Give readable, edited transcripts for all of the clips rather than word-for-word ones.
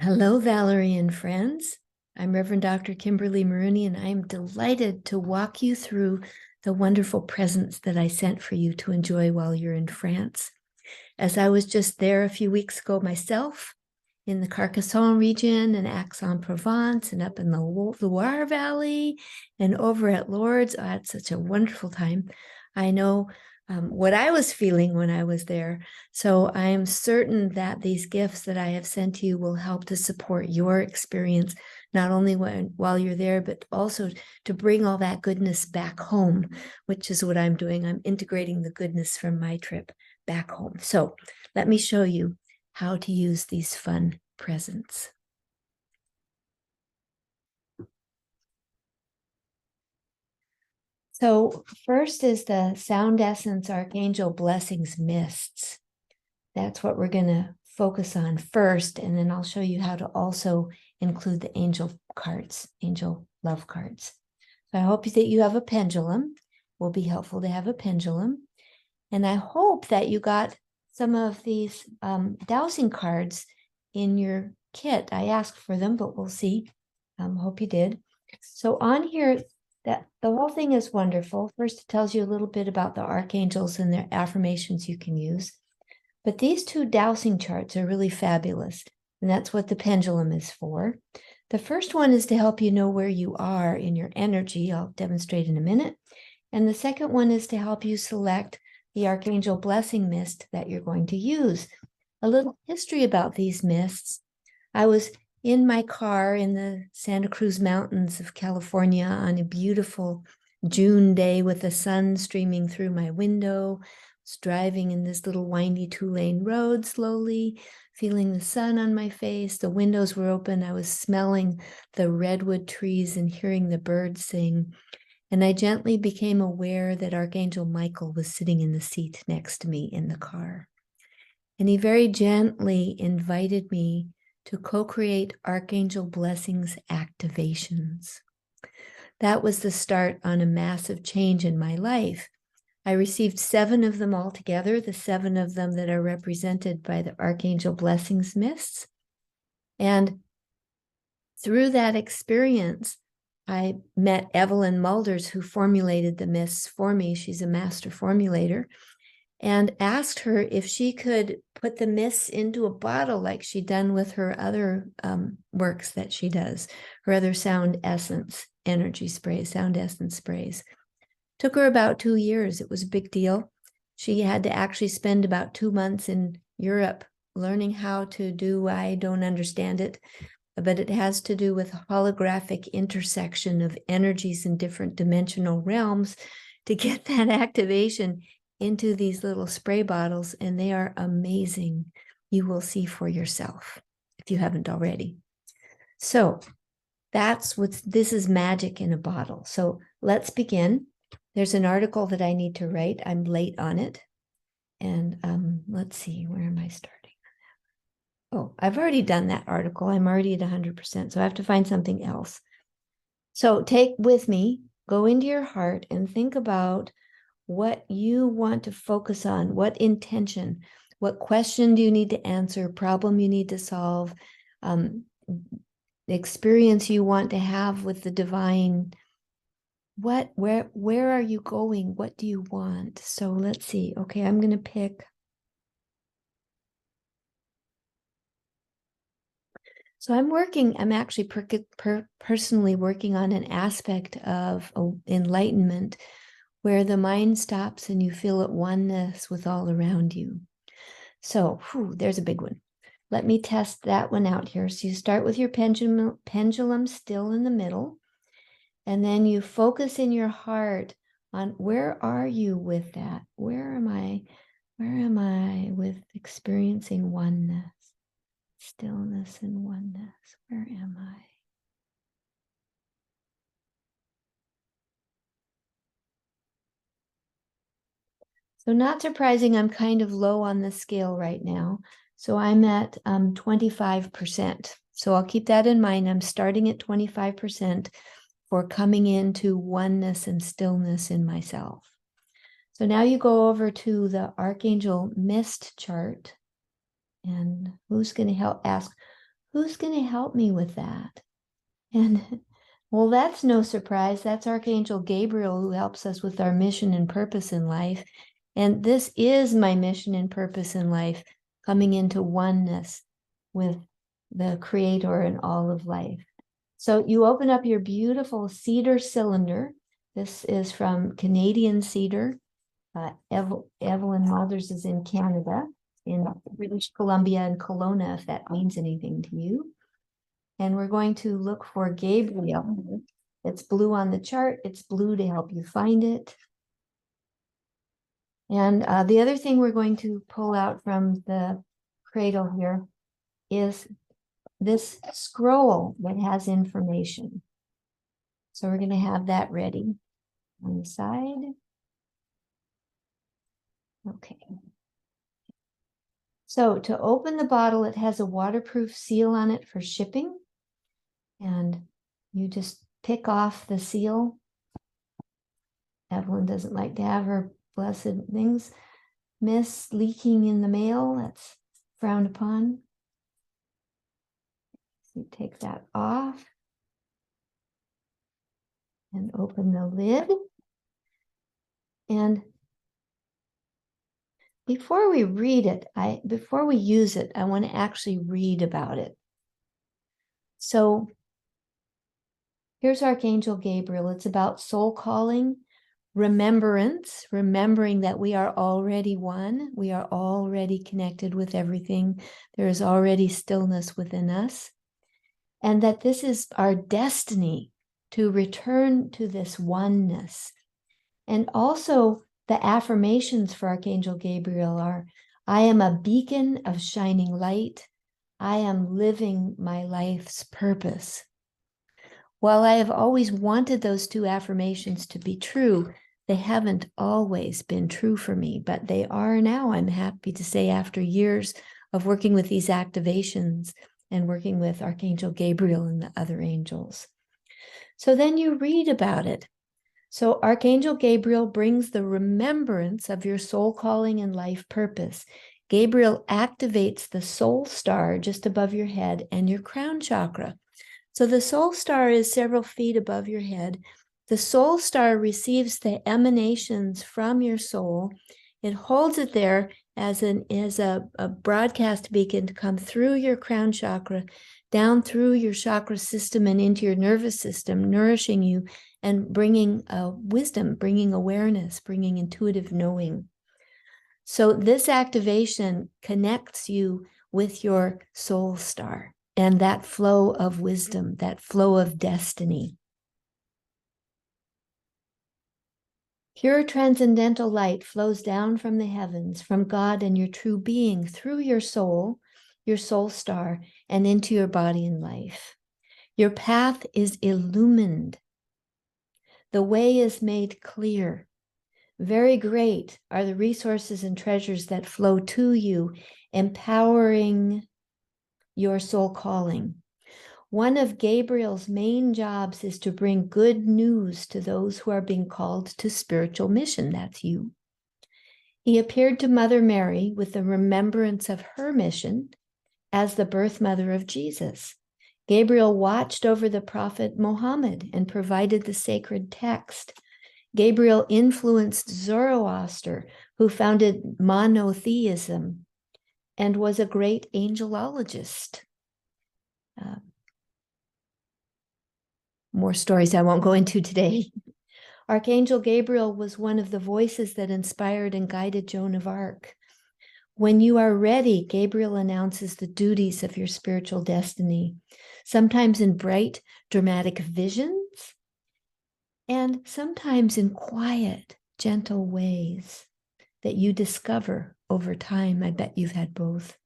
Hello, Valerie and friends. I'm Reverend Dr. Kimberly Maroney, and I am delighted to walk you through the wonderful presents that I sent for you to enjoy while you're in France. As I was just there a few weeks ago myself, in the Carcassonne region and Aix-en-Provence and up in the Loire Valley and over at Lourdes, I had such a wonderful time. I know what I was feeling when I was there. So I am certain that these gifts that I have sent to you will help to support your experience, not only while you're there, but also to bring all that goodness back home, which is what I'm doing. I'm integrating the goodness from my trip back home. So let me show you how to use these fun presents. So first is the Sound Essence Archangel Blessings Mists. That's what we're going to focus on first, and then I'll show you how to also include the angel cards, angel love cards. So I hope that you have a pendulum. It will be helpful to have a pendulum. And I hope that you got some of these dowsing cards in your kit. I asked for them, but we'll see. Hope you did. So on here, that the whole thing is wonderful. First, it tells you a little bit about the archangels and their affirmations you can use. But these two dowsing charts are really fabulous, and that's what the pendulum is for. The first one is to help you know where you are in your energy. I'll demonstrate in a minute. And the second one is to help you select the Archangel Blessing Mist that you're going to use. A little history about these mists. I was in my car in the Santa Cruz Mountains of California on a beautiful June day with the sun streaming through my window. I was driving in this little windy 2-lane road slowly, feeling the sun on my face. The windows were open. I was smelling the redwood trees and hearing the birds sing. And I gently became aware that Archangel Michael was sitting in the seat next to me in the car. And he very gently invited me to co-create Archangel Blessings activations. That was the start on a massive change in my life. I received 7 of them altogether, the 7 of them that are represented by the Archangel Blessings Mists. And through that experience, I met Evelyn Mulders, who formulated the mists for me. She's a master formulator, and asked her if she could put the mists into a bottle like she'd done with her other works that she does, her other sound essence energy sprays, sound essence sprays. Took her about 2 years. It was a big deal. She had to actually spend about 2 months in Europe learning how to do, I don't understand it, but it has to do with holographic intersection of energies in different dimensional realms to get that activation into these little spray bottles, and they are amazing. You will see for yourself if you haven't already. So that's this is magic in a bottle. So let's begin. There's an article that I need to write. I'm late on it. And let's see, where am I starting? Oh, I've already done that article. I'm already at 100%, so I have to find something else. So take with me, go into your heart and think about what you want to focus on, what intention, what question do you need to answer, problem you need to solve, experience you want to have with the divine. Where are you going? What do you want? So let's see. Okay, I'm going to pick. So I'm actually personally working on an aspect of enlightenment where the mind stops and you feel at oneness with all around you. So there's a big one. Let me test that one out here. So you start with your pendulum still in the middle, and then you focus in your heart on where are you with that? Where am I with experiencing oneness? Stillness and oneness. Where am I? So not surprising, I'm kind of low on the scale right now. So I'm at 25%. So I'll keep that in mind. I'm starting at 25% for coming into oneness and stillness in myself. So now you go over to the Archangel Mist chart. And who's going to help ask? who's going to help me with that? And well, that's no surprise. That's Archangel Gabriel, who helps us with our mission and purpose in life. And this is my mission and purpose in life, coming into oneness with the Creator and all of life. So you open up your beautiful cedar cylinder. This is from Canadian cedar. Evelyn Malders is in Canada, in British Columbia and Kelowna, if that means anything to you. And we're going to look for Gabriel. It's blue on the chart. It's blue to help you find it. And the other thing we're going to pull out from the cradle here is this scroll that has information. So we're going to have that ready on the side. Okay. So to open the bottle, it has a waterproof seal on it for shipping. And you just pick off the seal. Evelyn doesn't like to have her blessed things leaking in the mail. That's frowned upon. So you take that off and open the lid. And before we read it, before we use it, I want to actually read about it. So here's Archangel Gabriel. It's about soul calling, remembrance, remembering that we are already one. We are already connected with everything. There is already stillness within us. And that this is our destiny to return to this oneness. And also the affirmations for Archangel Gabriel are, I am a beacon of shining light. I am living my life's purpose. While I have always wanted those two affirmations to be true, they haven't always been true for me, but they are now, I'm happy to say, after years of working with these activations and working with Archangel Gabriel and the other angels. So then you read about it. So Archangel Gabriel brings the remembrance of your soul calling and life purpose. Gabriel activates the soul star just above your head and your crown chakra. So the soul star is several feet above your head. The soul star receives the emanations from your soul. It holds it there as a broadcast beacon to come through your crown chakra, down through your chakra system and into your nervous system, nourishing you and bringing wisdom, bringing awareness, bringing intuitive knowing. So this activation connects you with your soul star and that flow of wisdom, that flow of destiny. Pure transcendental light flows down from the heavens, from God and your true being through your soul star, and into your body and life. Your path is illumined. The way is made clear. Very great are the resources and treasures that flow to you, empowering your soul calling. One of Gabriel's main jobs is to bring good news to those who are being called to spiritual mission. That's you. He appeared to Mother Mary with the remembrance of her mission as the birth mother of Jesus. Gabriel watched over the prophet Muhammad and provided the sacred text. Gabriel influenced Zoroaster, who founded monotheism and was a great angelologist. More stories I won't go into today. Archangel Gabriel was one of the voices that inspired and guided Joan of Arc. When you are ready, Gabriel announces the duties of your spiritual destiny, sometimes in bright, dramatic visions, and sometimes in quiet, gentle ways that you discover over time. I bet you've had both.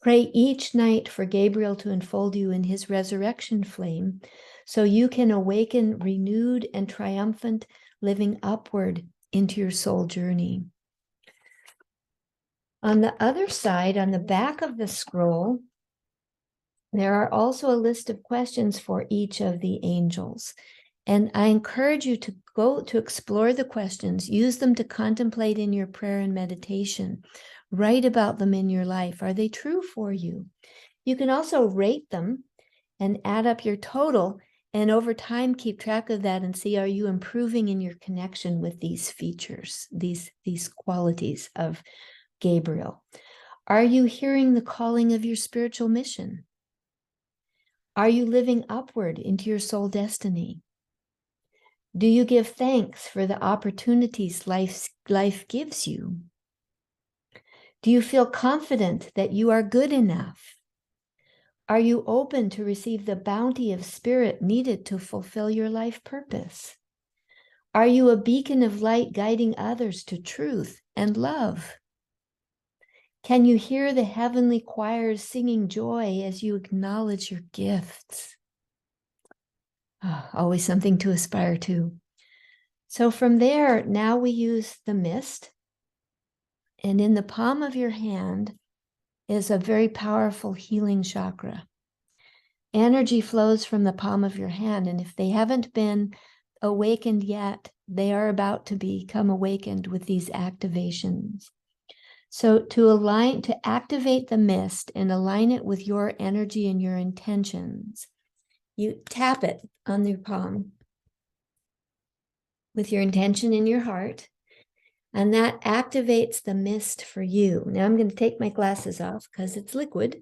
Pray each night for Gabriel to enfold you in his resurrection flame so you can awaken renewed and triumphant, living upward into your soul journey. On the other side, on the back of the scroll, there are also a list of questions for each of the angels. And I encourage you to go to explore the questions, use them to contemplate in your prayer and meditation, write about them in your life. Are they true for you? You can also rate them and add up your total, and over time keep track of that and see, are you improving in your connection with these features, these qualities of Gabriel? Are you hearing the calling of your spiritual mission? Are you living upward into your soul destiny? Do you give thanks for the opportunities life gives you? Do you feel confident that you are good enough? Are you open to receive the bounty of spirit needed to fulfill your life purpose? Are you a beacon of light guiding others to truth and love? Can you hear the heavenly choirs singing joy as you acknowledge your gifts? Oh, always something to aspire to. So from there, now we use the mist. And in the palm of your hand is a very powerful healing chakra. Energy flows from the palm of your hand. And if they haven't been awakened yet, they are about to become awakened with these activations. So to activate the mist and align it with your energy and your intentions, you tap it on your palm with your intention in your heart, and that activates the mist for you. Now I'm going to take my glasses off because it's liquid.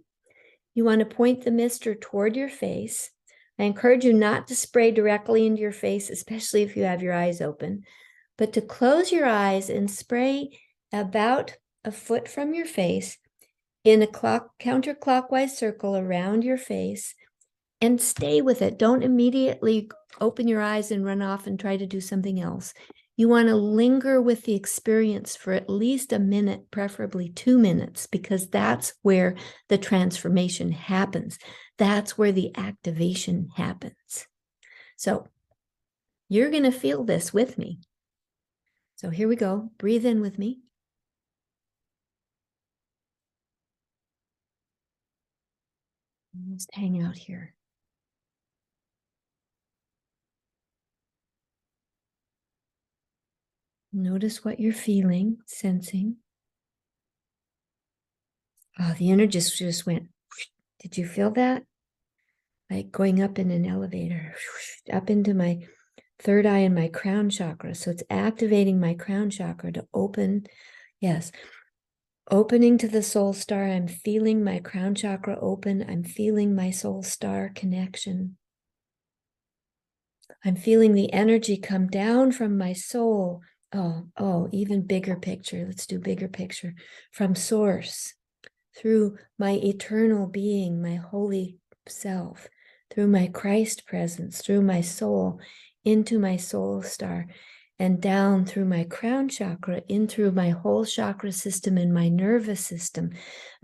You want to point the mister toward your face. I encourage you not to spray directly into your face, especially if you have your eyes open, but to close your eyes and spray about a foot from your face in a counterclockwise circle around your face, and stay with it. Don't immediately open your eyes and run off and try to do something else. You want to linger with the experience for at least a minute, preferably 2 minutes, because that's where the transformation happens. That's where the activation happens. So you're going to feel this with me. So here we go. Breathe in with me. Just hang out here. Notice what you're feeling, sensing. Oh, the energy just went. Did you feel that? Like going up in an elevator, up into my third eye and my crown chakra. So it's activating my crown chakra to open. Yes. Opening to the soul star. I'm feeling my crown chakra open. I'm feeling my soul star connection. I'm feeling the energy come down from my soul. Oh, even bigger picture. Let's do bigger picture. From source, through my eternal being, my holy self, through my Christ presence, through my soul, into my soul star, and down through my crown chakra, in through my whole chakra system and my nervous system,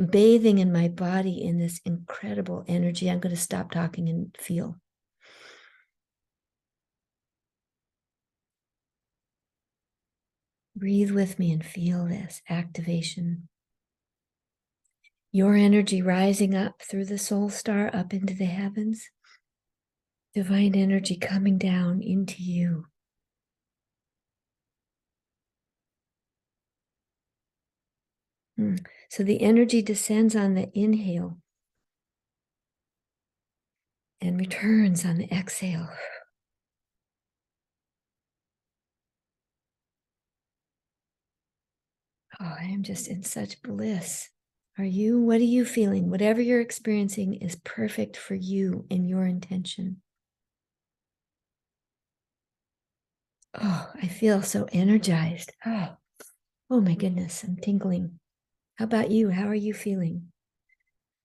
bathing in my body in this incredible energy. I'm going to stop talking and feel. Breathe with me and feel this activation. Your energy rising up through the soul star, up into the heavens. Divine energy coming down into you. So the energy descends on the inhale and returns on the exhale. Oh, I am just in such bliss. Are you? What are you feeling? Whatever you're experiencing is perfect for you and your intention. Oh, I feel so energized. Oh my goodness, I'm tingling. How about you? How are you feeling?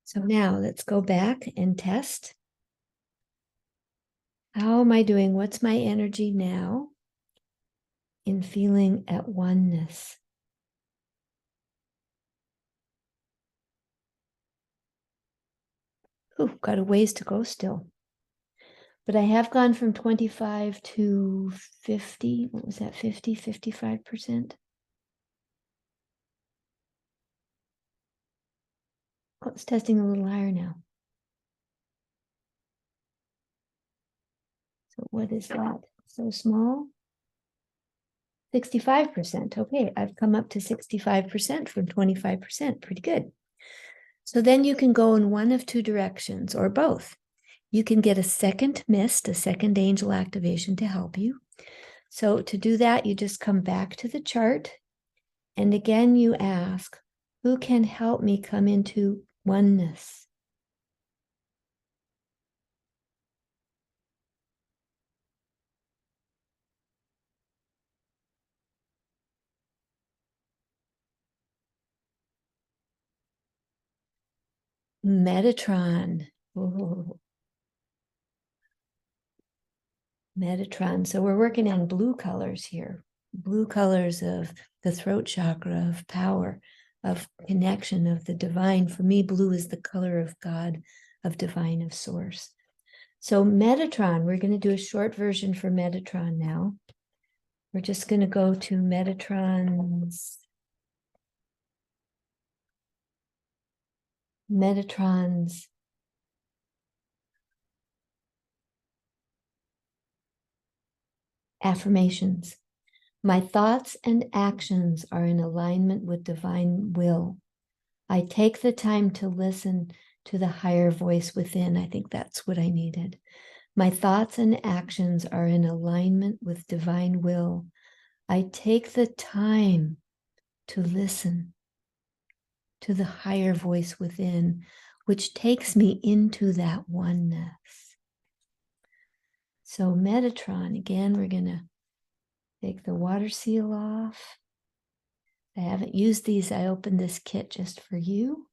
So now let's go back and test. How am I doing? What's my energy now in feeling at oneness? Ooh, got a ways to go still. But I have gone from 25 to 50. What was that? 50, 55%? Oh, it's testing a little higher now. So what is that? So small? 65%. Okay, I've come up to 65% from 25%. Pretty good. So then you can go in one of two directions or both. You can get a second mist, a second angel activation to help you. So to do that, you just come back to the chart. And again, you ask, who can help me come into oneness? Metatron. Oh, Metatron. So we're working in blue colors here. Blue colors of the throat chakra, of power, of connection, of the divine. For me, blue is the color of God, of divine, of source. So Metatron, we're going to do a short version for Metatron now. We're just going to go to Metatron's affirmations. My thoughts and actions are in alignment with divine will. I take the time to listen to the higher voice within. I think that's what I needed. My thoughts and actions are in alignment with divine will. I take the time to listen to the higher voice within, which takes me into that oneness. So Metatron, again, we're going to take the water seal off. I haven't used these. I opened this kit just for you.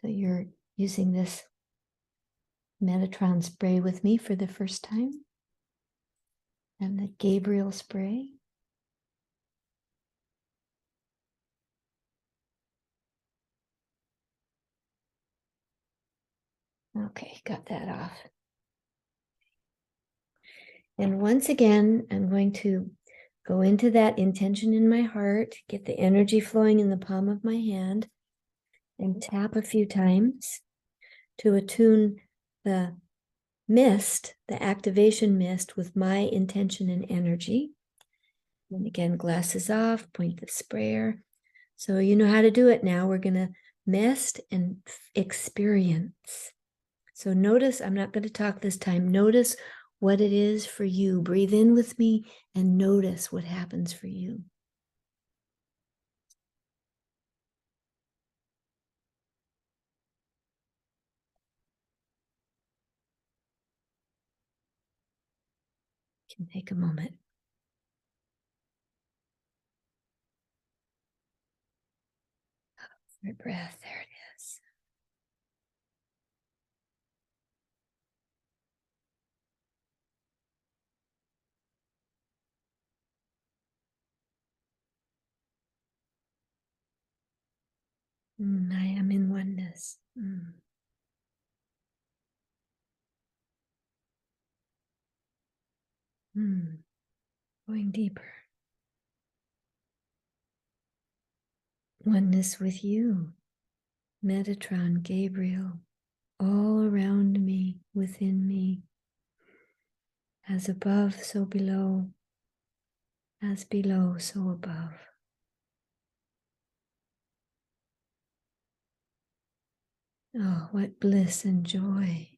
So you're using this Metatron spray with me for the first time. And the Gabriel spray. Okay, got that off. And once again, I'm going to go into that intention in my heart, get the energy flowing in the palm of my hand, and tap a few times to attune the mist, the activation mist, with my intention and energy. And again, glasses off, point the sprayer. So you know how to do it now. We're going to mist and experience. So notice, I'm not going to talk this time. Notice what it is for you. Breathe in with me and notice what happens for you. You can take a moment. Your breath, there it is. I am in oneness. Going deeper. Oneness with you, Metatron, Gabriel, all around me, within me. As above, so below. As below, so above. Oh, what bliss and joy.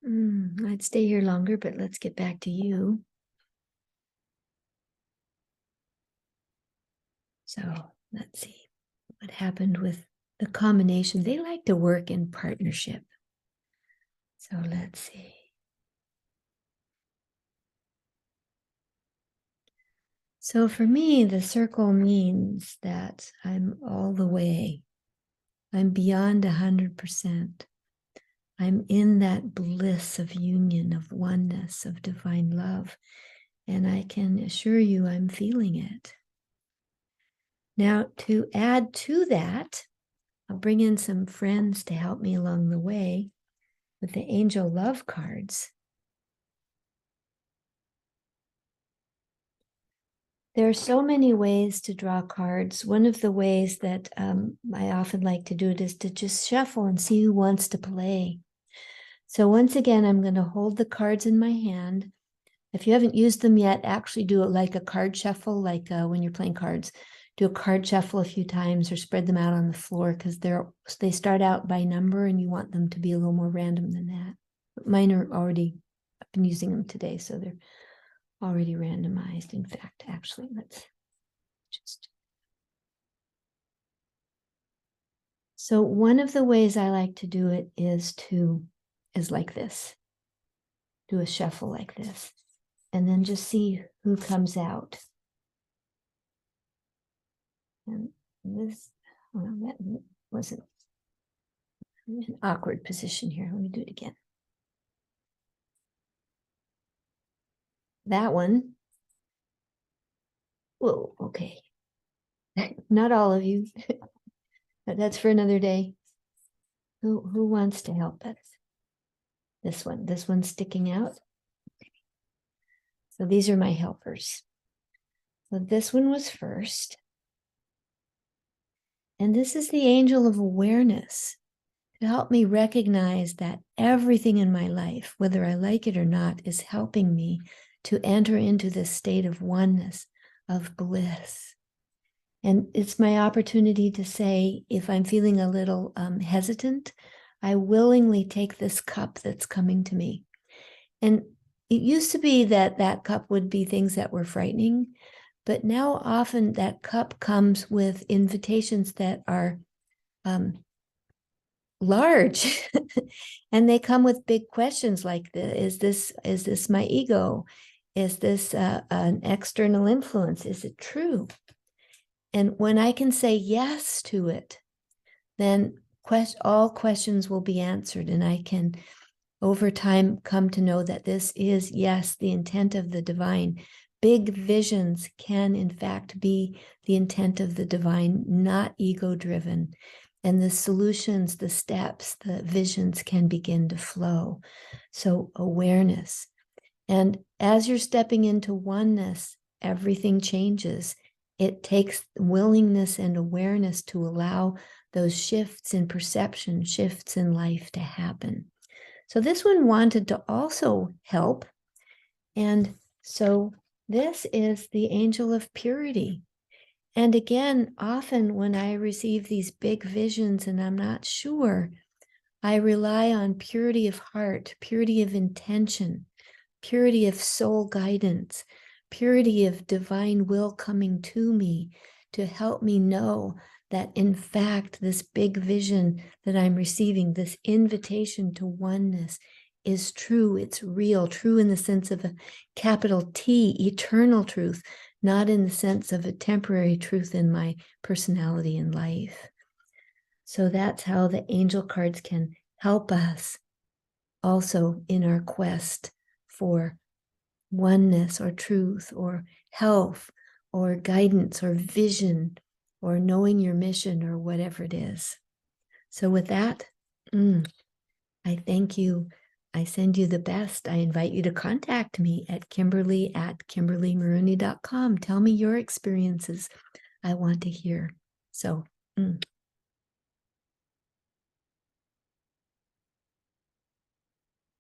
I'd stay here longer, but let's get back to you. So let's see what happened with the combination. They like to work in partnership. So let's see. So for me, the circle means that I'm all the way. I'm beyond 100%. I'm in that bliss of union, of oneness, of divine love. And I can assure you I'm feeling it. Now, to add to that, I'll bring in some friends to help me along the way with the angel love cards. There are so many ways to draw cards. One of the ways that I often like to do it is to just shuffle and see who wants to play. So once again, I'm going to hold the cards in my hand. If you haven't used them yet, actually do it like a card shuffle, like when you're playing cards. Do a card shuffle a few times or spread them out on the floor because they start out by number and you want them to be a little more random than that. But mine are already, I've been using them today, so they're already randomized. In fact, actually, let's just. So one of the ways I like to do it is like this. Do a shuffle like this. And then just see who comes out. And this, well, that wasn't an awkward position here. Let me do it again. That one. Whoa, okay. Not all of you. But that's for another day. Who wants to help us? This one's sticking out. So these are my helpers. So this one was first. And this is the angel of awareness to help me recognize that everything in my life, whether I like it or not, is helping me to enter into this state of oneness, of bliss. And it's my opportunity to say, if I'm feeling a little hesitant, I willingly take this cup that's coming to me. And it used to be that that cup would be things that were frightening, but now often that cup comes with invitations that are large and they come with big questions like, is this my ego? Is this an external influence? Is it true? And when I can say yes to it, then all questions will be answered. And I can, over time, come to know that this is, yes, the intent of the divine. Big visions can, in fact, be the intent of the divine, not ego-driven. And the solutions, the steps, the visions can begin to flow. So awareness. And as you're stepping into oneness, everything changes. It takes willingness and awareness to allow those shifts in perception, shifts in life to happen. So this one wanted to also help. And so this is the angel of purity. And again, often when I receive these big visions and I'm not sure, I rely on purity of heart, purity of intention, purity of soul guidance, purity of divine will coming to me to help me know that, in fact, this big vision that I'm receiving, this invitation to oneness, is true. It's real, true in the sense of a capital T, eternal truth, not in the sense of a temporary truth in my personality and life. So that's how the angel cards can help us also in our quest for oneness or truth or health or guidance or vision or knowing your mission or whatever it is. So with that, I thank you. I send you the best. I invite you to contact me at kimberly@kimberlymarooney.com. Tell me your experiences. I want to hear. So